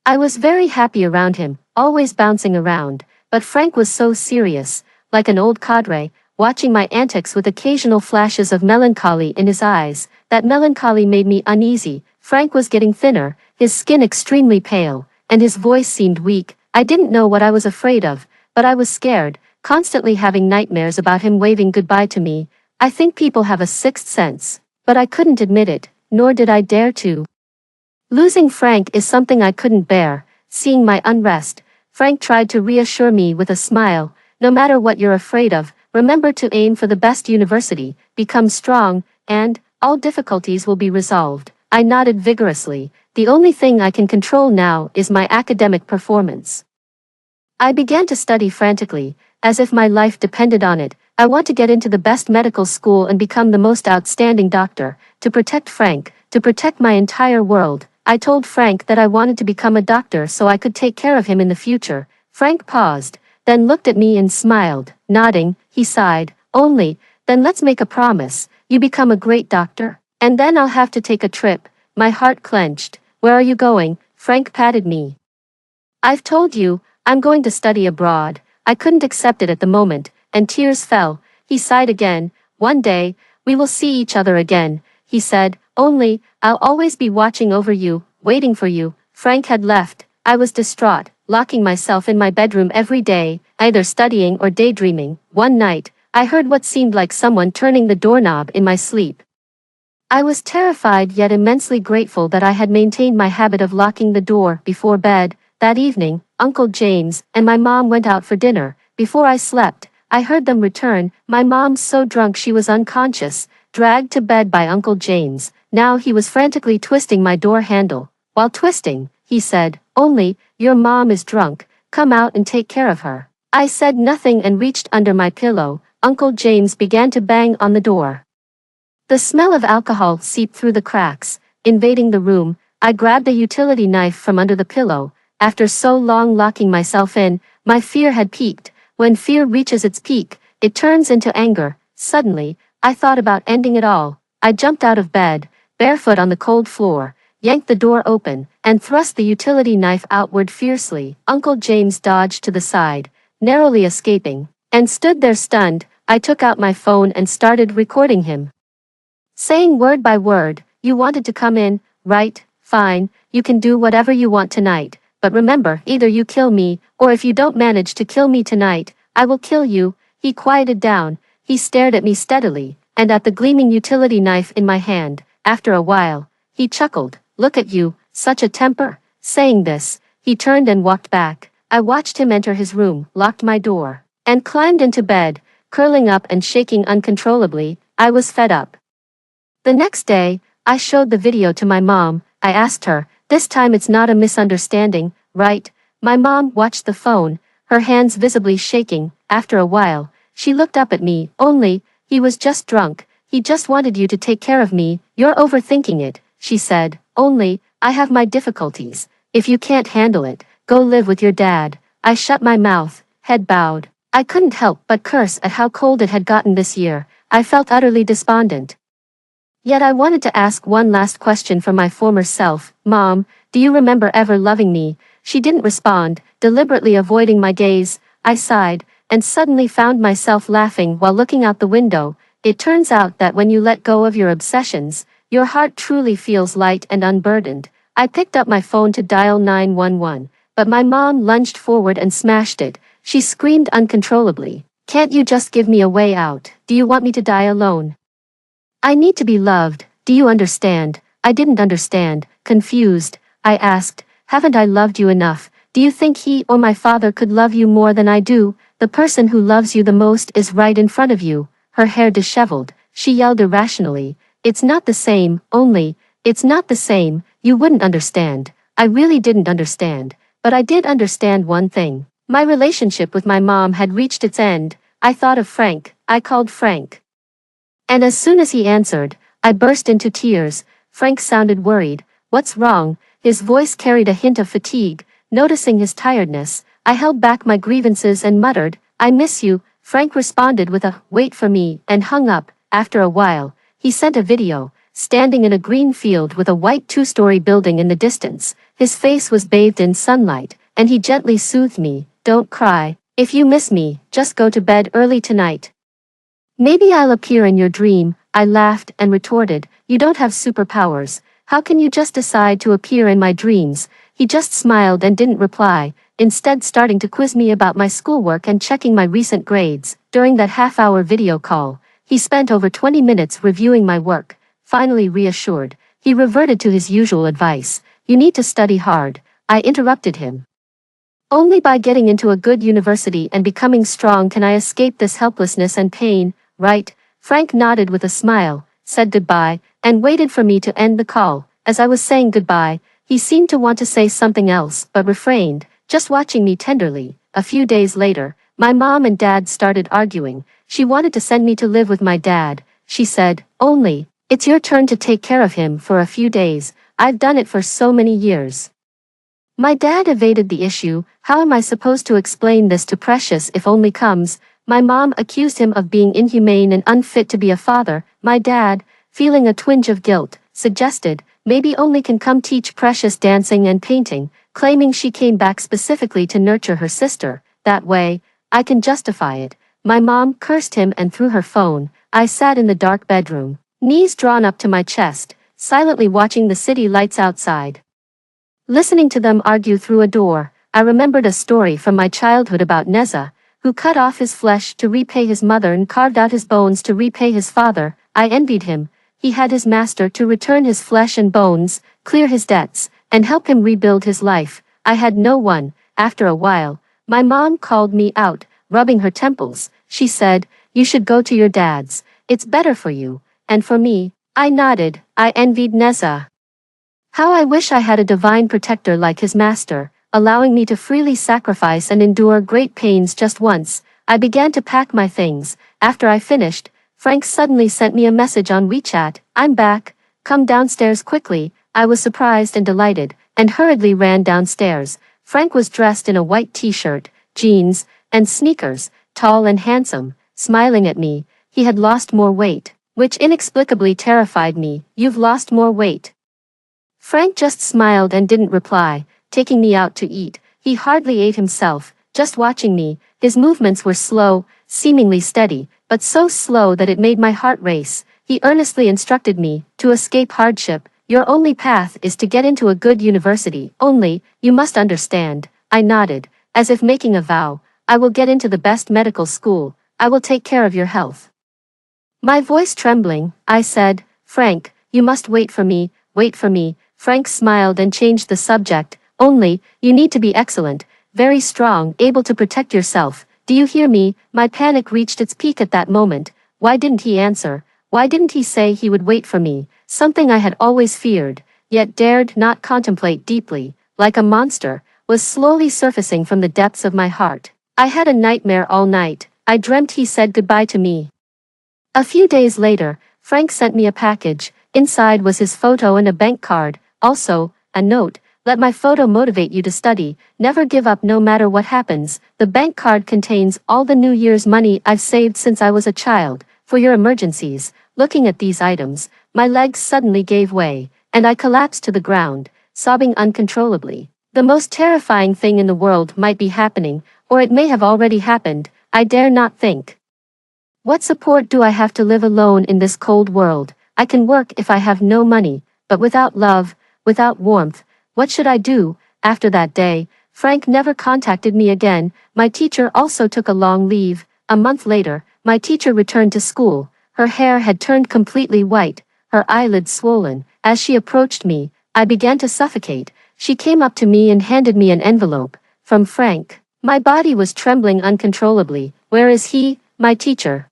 I was very happy around him, always bouncing around, but Frank was so serious, like an old cadre, watching my antics with occasional flashes of melancholy in his eyes. That melancholy made me uneasy. Frank was getting thinner, his skin extremely pale, and his voice seemed weak. I didn't know what I was afraid of, but I was scared, constantly having nightmares about him waving goodbye to me. I think people have a sixth sense, but I couldn't admit it, nor did I dare to. Losing Frank is something I couldn't bear. Seeing my unrest, Frank tried to reassure me with a smile. No matter what you're afraid of, remember to aim for the best university, become strong, and all difficulties will be resolved. I nodded vigorously. The only thing I can control now is my academic performance. I began to study frantically, as if my life depended on it. I want to get into the best medical school and become the most outstanding doctor, to protect Frank, to protect my entire world. I told Frank that I wanted to become a doctor so I could take care of him in the future. Frank paused, then looked at me and smiled, nodding. He sighed. Then let's make a promise. You become a great doctor, and then I'll have to take a trip. My heart clenched. Where are you going? Frank patted me. I've told you, I'm going to study abroad. I couldn't accept it at the moment, and tears fell. He sighed again. One day, we will see each other again, he said. I'll always be watching over you, waiting for you. Frank had left. I was distraught, locking myself in my bedroom every day, either studying or daydreaming. One night, I heard what seemed like someone turning the doorknob in my sleep. I was terrified yet immensely grateful that I had maintained my habit of locking the door before bed. That evening, Uncle James and my mom went out for dinner. Before I slept, I heard them return. My mom, so drunk she was unconscious, dragged to bed by Uncle James. Now he was frantically twisting my door handle. While twisting, he said, your mom is drunk, come out and take care of her. I said nothing and reached under my pillow. Uncle James began to bang on the door. The smell of alcohol seeped through the cracks, invading the room. I grabbed a utility knife from under the pillow. After so long locking myself in, my fear had peaked. When fear reaches its peak, it turns into anger. Suddenly, I thought about ending it all. I jumped out of bed, barefoot on the cold floor, yanked the door open, and thrust the utility knife outward fiercely. Uncle James dodged to the side, narrowly escaping, and stood there stunned. I took out my phone and started recording him, saying word by word, you wanted to come in, right? Fine, you can do whatever you want tonight. But remember, either you kill me, or if you don't manage to kill me tonight, I will kill you. He quieted down. He stared at me steadily, and at the gleaming utility knife in my hand. After a while, he chuckled. Look at you, such a temper. Saying this, he turned and walked back. I watched him enter his room, locked my door, and climbed into bed, curling up and shaking uncontrollably. I was fed up. The next day, I showed the video to my mom. I asked her, this time it's not a misunderstanding, right? My mom watched the phone, her hands visibly shaking. After a while, she looked up at me. He was just drunk. He just wanted you to take care of me. You're overthinking it, she said. I have my difficulties. If you can't handle it, go live with your dad. I shut my mouth, head bowed. I couldn't help but curse at how cold it had gotten this year. I felt utterly despondent. Yet I wanted to ask one last question for my former self. Mom, do you remember ever loving me? She didn't respond, deliberately avoiding my gaze. I sighed, and suddenly found myself laughing while looking out the window. It turns out that when you let go of your obsessions, your heart truly feels light and unburdened. I picked up my phone to dial 911, but my mom lunged forward and smashed it. She screamed uncontrollably. Can't you just give me a way out? Do you want me to die alone? I need to be loved. Do you understand? I didn't understand. Confused, I asked, haven't I loved you enough? Do you think he or my father could love you more than I do? The person who loves you the most is right in front of you. Her hair disheveled, she yelled irrationally. It's not the same, it's not the same. You wouldn't understand. I really didn't understand. But I did understand one thing. My relationship with my mom had reached its end. I thought of Frank. I called Frank. And as soon as he answered, I burst into tears. Frank sounded worried. What's wrong? His voice carried a hint of fatigue. Noticing his tiredness, I held back my grievances and muttered, I miss you. Frank responded with a, wait for me, and hung up. After a while, he sent a video, standing in a green field with a white two-story building in the distance. His face was bathed in sunlight, and he gently soothed me. Don't cry. If you miss me, just go to bed early tonight. Maybe I'll appear in your dream. I laughed and retorted, you don't have superpowers. How can you just decide to appear in my dreams? He just smiled and didn't reply, instead starting to quiz me about my schoolwork and checking my recent grades. During that half-hour video call, he spent over 20 minutes reviewing my work. Finally reassured, he reverted to his usual advice, you need to study hard. I interrupted him. Only by getting into a good university and becoming strong can I escape this helplessness and pain. Right? Frank nodded with a smile, said goodbye, and waited for me to end the call. As I was saying goodbye, he seemed to want to say something else, but refrained, just watching me tenderly. A few days later, my mom and dad started arguing. She wanted to send me to live with my dad. She said, only, it's your turn to take care of him for a few days. I've done it for so many years. My dad evaded the issue. How am I supposed to explain this to Precious if only comes? My mom accused him of being inhumane and unfit to be a father. My dad, feeling a twinge of guilt, suggested, maybe only can come teach Precious dancing and painting, claiming she came back specifically to nurture her sister. That way, I can justify it. My mom cursed him and threw her phone. I sat in the dark bedroom, knees drawn up to my chest, silently watching the city lights outside. Listening to them argue through a door, I remembered a story from my childhood about Neza, who cut off his flesh to repay his mother and carved out his bones to repay his father. I envied him. He had his master to return his flesh and bones, clear his debts, and help him rebuild his life. I had no one. After a while, my mom called me out, rubbing her temples. She said, you should go to your dad's. It's better for you. And for me. I nodded. I envied Neza. How I wish I had a divine protector like his master, allowing me to freely sacrifice and endure great pains just once. I began to pack my things. After I finished, Frank suddenly sent me a message on WeChat. I'm back. Come downstairs quickly. I was surprised and delighted, and hurriedly ran downstairs. Frank was dressed in a white t-shirt, jeans, and sneakers, tall and handsome, smiling at me. He had lost more weight, which inexplicably terrified me. You've lost more weight. Frank just smiled and didn't reply, taking me out to eat. He hardly ate himself, just watching me. His movements were slow, seemingly steady, but so slow that it made my heart race. He earnestly instructed me, to escape hardship, your only path is to get into a good university. Only, you must understand. I nodded, as if making a vow. I will get into the best medical school. I will take care of your health. My voice trembling, I said, Frank, you must wait for me, wait for me. Frank smiled and changed the subject. Only, you need to be excellent, very strong, able to protect yourself. Do you hear me? My panic reached its peak at that moment. Why didn't he answer? Why didn't he say he would wait for me? Something I had always feared, yet dared not contemplate deeply, like a monster, was slowly surfacing from the depths of my heart. I had a nightmare all night. I dreamt he said goodbye to me. A few days later, Frank sent me a package. Inside was his photo and a bank card. Also, a note, let my photo motivate you to study, never give up no matter what happens. The bank card contains all the New Year's money I've saved since I was a child, for your emergencies. Looking at these items, my legs suddenly gave way, and I collapsed to the ground, sobbing uncontrollably. The most terrifying thing in the world might be happening, or it may have already happened. I dare not think. What support do I have to live alone in this cold world? I can work if I have no money, but without love, without warmth, what should I do? After that day, Frank never contacted me again. My teacher also took a long leave. A month later, my teacher returned to school. Her hair had turned completely white, her eyelids swollen. As she approached me, I began to suffocate. She came up to me and handed me an envelope. From Frank. My body was trembling uncontrollably. Where is he, my teacher?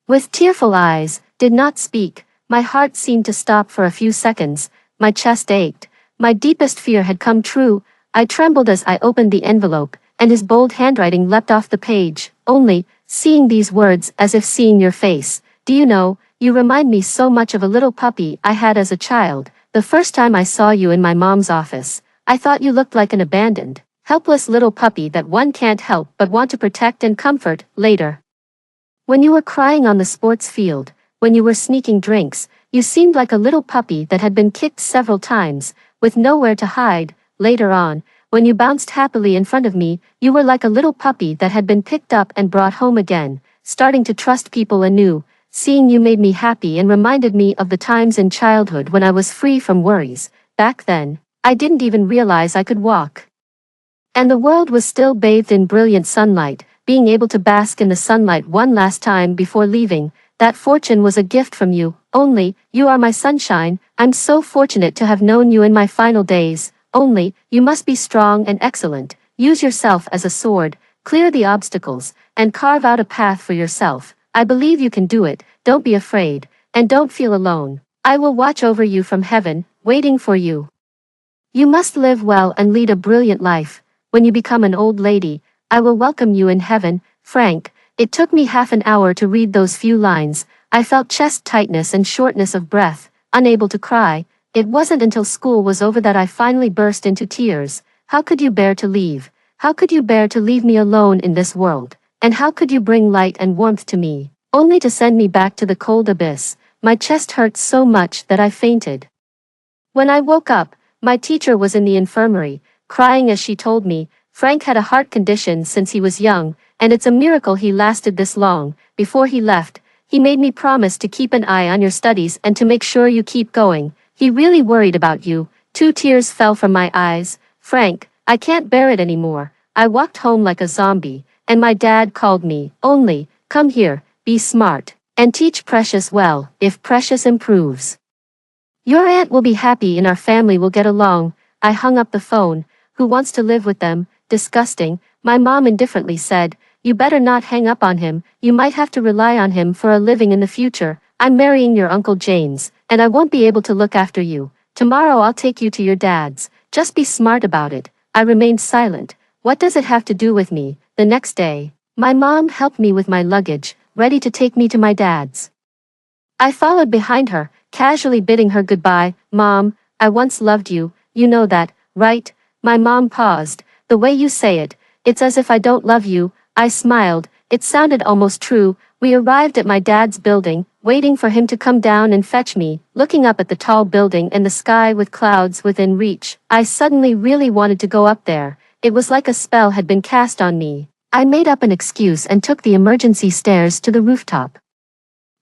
With tearful eyes, did not speak. My heart seemed to stop for a few seconds. My chest ached. My deepest fear had come true. I trembled as I opened the envelope, and his bold handwriting leapt off the page. Only, seeing these words as if seeing your face. Do you know, you remind me so much of a little puppy I had as a child. The first time I saw you in my mom's office, I thought you looked like an abandoned, helpless little puppy that one can't help but want to protect and comfort. Later, when you were crying on the sports field, when you were sneaking drinks, you seemed like a little puppy that had been kicked several times, with nowhere to hide. Later on, when you bounced happily in front of me, you were like a little puppy that had been picked up and brought home again, starting to trust people anew. Seeing you made me happy and reminded me of the times in childhood when I was free from worries. Back then, I didn't even realize I could walk. And the world was still bathed in brilliant sunlight. Being able to bask in the sunlight one last time before leaving, that fortune was a gift from you. Only, you are my sunshine. I'm so fortunate to have known you in my final days. Only, you must be strong and excellent. Use yourself as a sword, clear the obstacles, and carve out a path for yourself. I believe you can do it. Don't be afraid, and don't feel alone. I will watch over you from heaven, waiting for you. You must live well and lead a brilliant life. When you become an old lady, I will welcome you in heaven. Frank, It took me half an hour to read those few lines. I felt chest tightness and shortness of breath, unable to cry. It wasn't until school was over that I finally burst into tears. How could you bear to leave? How could you bear to leave me alone in this world? And how could you bring light and warmth to me, only to send me back to the cold abyss? My chest hurt so much that I fainted. When I woke up, my teacher was in the infirmary, crying as she told me, Frank had a heart condition since he was young, and it's a miracle he lasted this long. Before he left, he made me promise to keep an eye on your studies and to make sure you keep going. He really worried about you. 2 tears fell from my eyes. Frank, I can't bear it anymore. I walked home like a zombie, and my dad called me. Only, come here, be smart, and teach Precious well. If Precious improves, your aunt will be happy and our family will get along. I hung up the phone. Who wants to live with them? Disgusting. My mom indifferently said, you better not hang up on him. You might have to rely on him for a living in the future. I'm marrying your Uncle James, and I won't be able to look after you. Tomorrow I'll take you to your dad's. Just be smart about it. I remained silent. What does it have to do with me? The next day, my mom helped me with my luggage, ready to take me to my dad's. I followed behind her, casually bidding her goodbye. Mom, I once loved you, you know that, right? My mom paused. The way you say it, it's as if I don't love you. I smiled. It sounded almost true. We arrived at my dad's building, waiting for him to come down and fetch me, looking up at the tall building and the sky with clouds within reach. I suddenly really wanted to go up there. It was like a spell had been cast on me. I made up an excuse and took the emergency stairs to the rooftop.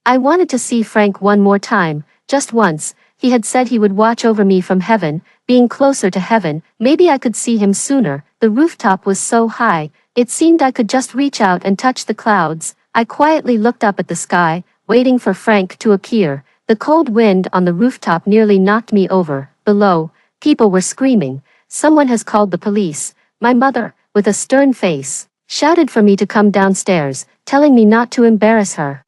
I wanted to see Frank one more time, just once. He had said he would watch over me from heaven, being closer to heaven. Maybe I could see him sooner. The rooftop was so high, it seemed I could just reach out and touch the clouds. I quietly looked up at the sky, waiting for Frank to appear. The cold wind on the rooftop nearly knocked me over. Below, people were screaming. Someone has called the police. My mother, with a stern face, shouted for me to come downstairs, telling me not to embarrass her.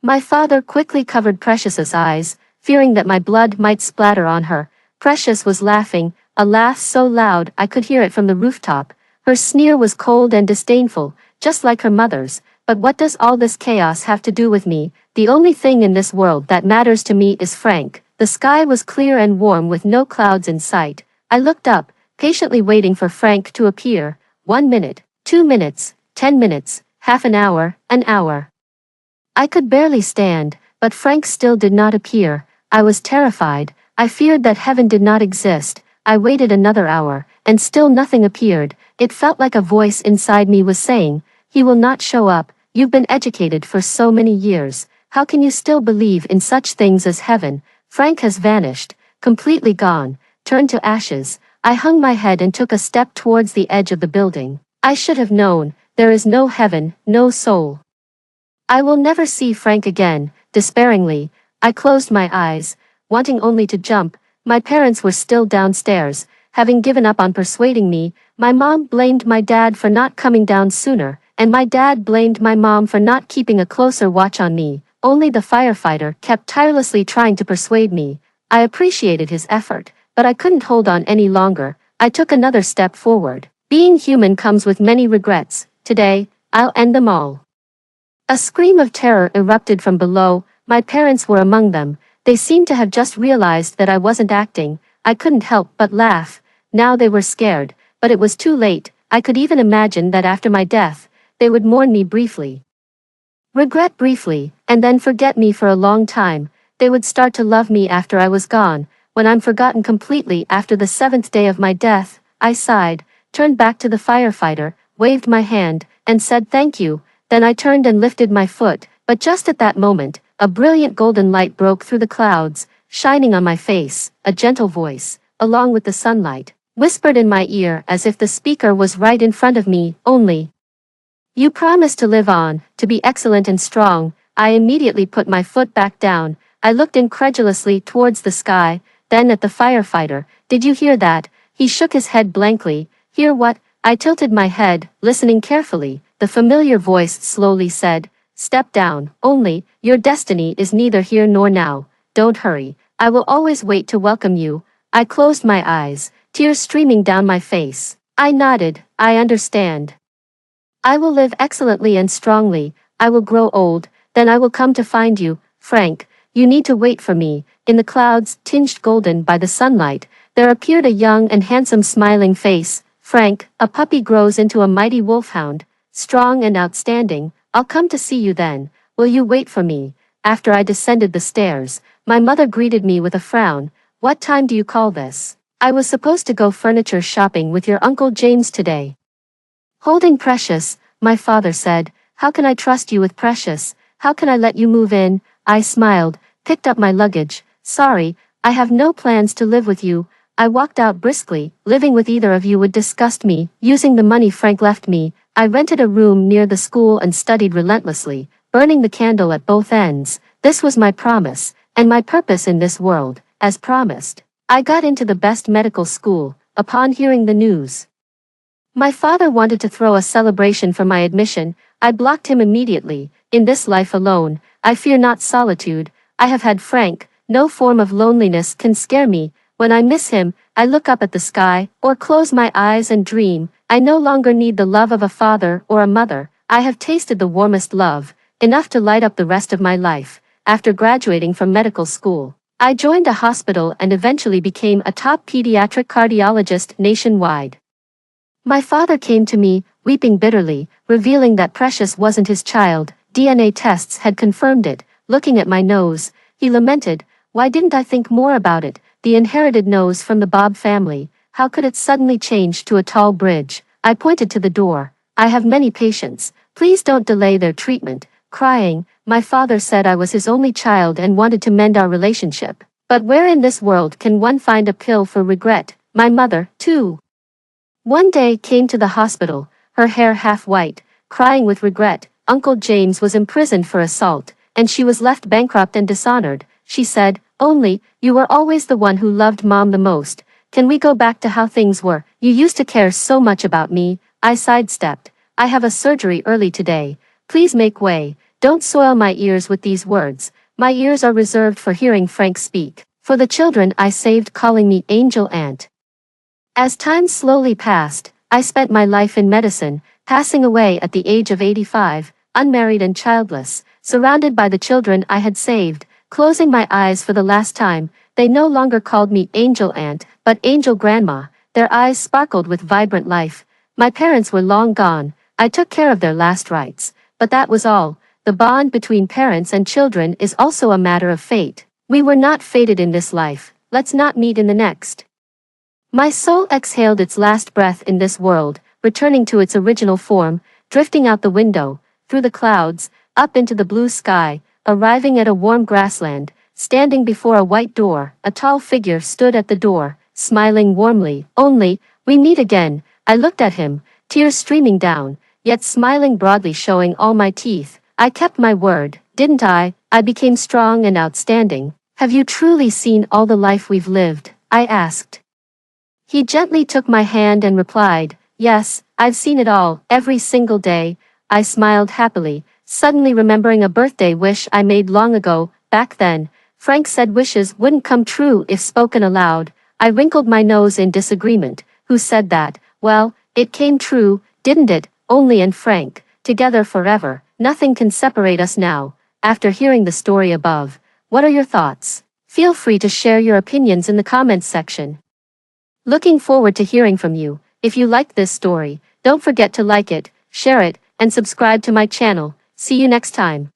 My father quickly covered Precious's eyes, fearing that my blood might splatter on her. Precious was laughing, a laugh so loud I could hear it from the rooftop. Her sneer was cold and disdainful, just like her mother's. But what does all this chaos have to do with me? The only thing in this world that matters to me is Frank. The sky was clear and warm with no clouds in sight. I looked up, patiently waiting for Frank to appear. 1 minute, 2 minutes, 10 minutes, half an hour, an hour. I could barely stand, but Frank still did not appear. I was terrified. I feared that heaven did not exist. I waited another hour, and still nothing appeared. It felt like a voice inside me was saying, he will not show up. You've been educated for so many years. How can you still believe in such things as heaven? Frank has vanished, completely gone, turned to ashes. I hung my head and took a step towards the edge of the building. I should have known, there is no heaven, no soul. I will never see Frank again. Despairingly, I closed my eyes, wanting only to jump. My parents were still downstairs, having given up on persuading me. My mom blamed my dad for not coming down sooner, and my dad blamed my mom for not keeping a closer watch on me. Only the firefighter kept tirelessly trying to persuade me. I appreciated his effort, but I couldn't hold on any longer. I took another step forward. Being human comes with many regrets. Today, I'll end them all. A scream of terror erupted from below. My parents were among them. They seemed to have just realized that I wasn't acting. I couldn't help but laugh. Now they were scared, but it was too late. I could even imagine that after my death, they would mourn me briefly, regret briefly, and then forget me for a long time. They would start to love me after I was gone. When I'm forgotten completely after the 7th day of my death, I sighed, turned back to the firefighter, waved my hand, and said thank you. Then I turned and lifted my foot, but just at that moment, a brilliant golden light broke through the clouds, shining on my face. A gentle voice, along with the sunlight, whispered in my ear as if the speaker was right in front of me. Only, you promised to live on, to be excellent and strong. I immediately put my foot back down. I looked incredulously towards the sky, then at the firefighter. Did you hear that? He shook his head blankly. Hear what? I tilted my head, listening carefully. The familiar voice slowly said, step down. Only, your destiny is neither here nor now. Don't hurry. I will always wait to welcome you. I closed my eyes, tears streaming down my face. I nodded. I understand. I will live excellently and strongly, I will grow old, then I will come to find you, Frank, you need to wait for me. In the clouds, tinged golden by the sunlight, there appeared a young and handsome smiling face. Frank, a puppy grows into a mighty wolfhound, strong and outstanding. I'll come to see you then. Will you wait for me? After I descended the stairs, my mother greeted me with a frown. What time do you call this? I was supposed to go furniture shopping with your Uncle James today. Holding Precious, my father said, how can I trust you with Precious? How can I let you move in? I smiled, picked up my luggage. Sorry, I have no plans to live with you. I walked out briskly. Living with either of you would disgust me. Using the money Frank left me, I rented a room near the school and studied relentlessly, burning the candle at both ends. This was my promise, and my purpose in this world, as promised. I got into the best medical school, upon hearing the news. My father wanted to throw a celebration for my admission. I blocked him immediately. In this life alone, I fear not solitude. I have had Frank. No form of loneliness can scare me. When I miss him, I look up at the sky, or close my eyes and dream. I no longer need the love of a father or a mother. I have tasted the warmest love, enough to light up the rest of my life. After graduating from medical school, I joined a hospital and eventually became a top pediatric cardiologist nationwide. My father came to me, weeping bitterly, revealing that Precious wasn't his child. DNA tests had confirmed it. Looking at my nose, he lamented, why didn't I think more about it? The inherited nose from the Bob family. How could it suddenly change to a tall bridge? I pointed to the door. I have many patients. Please don't delay their treatment. Crying, my father said I was his only child and wanted to mend our relationship. But where in this world can one find a pill for regret? My mother, too, one day came to the hospital, her hair half white, crying with regret. Uncle James was imprisoned for assault, and she was left bankrupt and dishonored. She said, only, you were always the one who loved Mom the most. Can we go back to how things were? You used to care so much about me. I sidestepped. I have a surgery early today. Please make way. Don't soil my ears with these words. My ears are reserved for hearing Frank speak. For the children I saved calling me Angel Aunt. As time slowly passed, I spent my life in medicine, passing away at the age of 85, unmarried and childless, surrounded by the children I had saved. Closing my eyes for the last time, they no longer called me Angel Aunt, but Angel Grandma. Their eyes sparkled with vibrant life. My parents were long gone. I took care of their last rites, but that was all. The bond between parents and children is also a matter of fate. We were not fated in this life. Let's not meet in the next. My soul exhaled its last breath in this world, returning to its original form, drifting out the window, through the clouds, up into the blue sky, arriving at a warm grassland. Standing before a white door, a tall figure stood at the door, smiling warmly. Only, we meet again. I looked at him, tears streaming down, yet smiling broadly, showing all my teeth. I kept my word, didn't I? I became strong and outstanding. Have you truly seen all the life we've lived? I asked. He gently took my hand and replied, yes, I've seen it all, every single day. I smiled happily, suddenly remembering a birthday wish I made long ago. Back then, Frank said wishes wouldn't come true if spoken aloud. I wrinkled my nose in disagreement. Who said that? Well, it came true, didn't it? Only and Frank, together forever. Nothing can separate us now. After hearing the story above, what are your thoughts? Feel free to share your opinions in the comments section. Looking forward to hearing from you. If you liked this story, don't forget to like it, share it, and subscribe to my channel. See you next time.